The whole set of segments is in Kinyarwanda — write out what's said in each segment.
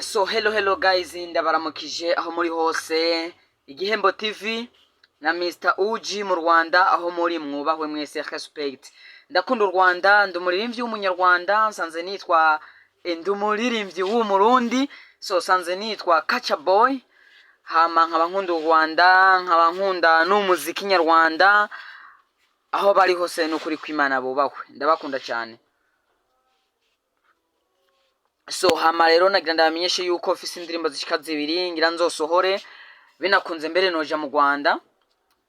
so hello guys, ndabaramukije aho muri hose. Igihembo TV na Mr Uji mu Rwanda aho muri mwubahwe mwese respect. Ndakunda u Rwanda, ndumuririmbyi w'umunyarwanda, nsanze nitwa ndumuririmbyi w'umurundi, so sanze nitwa Kacha Boy. Hama nkaba nkunda u Rwanda, nkaba nkunda n'umuziki nyarwanda, aho bari hose n'ukuri kw'Imana bubahwe. Ndabakunda cyane. So hama rero nagira ndamenyeshe yuko ofisi indirimbo zishika zibiri ngira nzosohore, binakunze mbere noja mu Rwanda.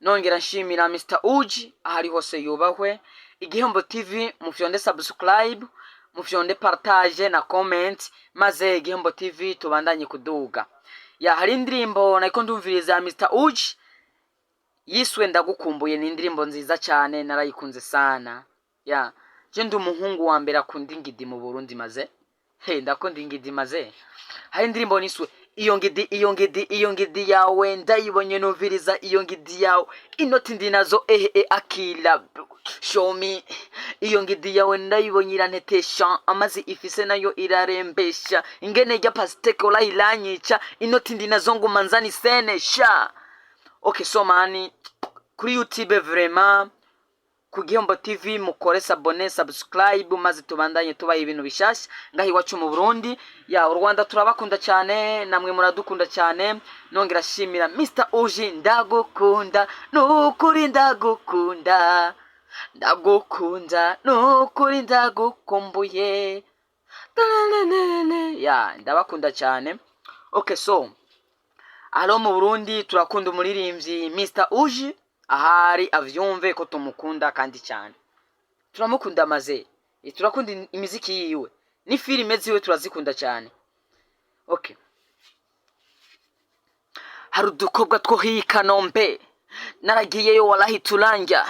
Nongera nshimira Mr Uji ahari hose yubahwe. Igihembo TV mufyonde subscribe, mufyonde partage na comment, maze Igihembo TV tubandanye kuduga. Ya hari indirimbo nayiko ndumviriza Mr Uji yiswe Ndagukumbuye, ni indirimbo nziza cyane narayikunze sana. Ya je ndi umuhungu wa mbere akunda ingidi mu Burundi maze ndakunda ingidi maze. Hari indirimbo niswe iyo ngidi yawe ndayibonye numviriza iyo ngidi yawe inoti ndi nazo akila show me. Iyo ngidi yawe ndayibonye iranetesha, amazi ifise nayo irarembesha, ingene rya pasteke urayiranyica, inoti ndi nazo ngo manzani sene sha. Okay, so mani kuri YouTube vraiment ku Gihembo TV mukore sabone subscribe, maze tubandanye tubaye ibintu bishasha ngahi wacu mu Burundi. Ya u Rwanda turabakunda cyane, namwe muradukunda cyane. Nongera shimira Mr Uji, ndagukunda nukuri, ndagukunda nukuri, ndagukumbuye. Ya ndabakunda cyane. Okay, so alo mu Burundi turakunda umuririmbyi Mr Uji, ahari avyumve ko tumukunda kandi cyane. Turamukunda maze, turakunda imiziki yiwe, ni filime ziwe turazikunda cyane. Okay, hari udukobwa two hikanombe naragiyeyo walahi turanja,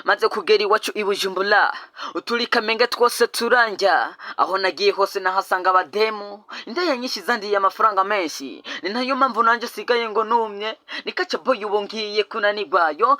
maze kugera iwacu ibujumbura utulika menge twose turanja. Aho nagiye hose nahasanga abademu, indaya nyinshi zandiye amafaranga menshi, ni nayo mpamvu nanje sigaye ngo numye. Ni Kacha Boy ubu ngiye kunanirwayo.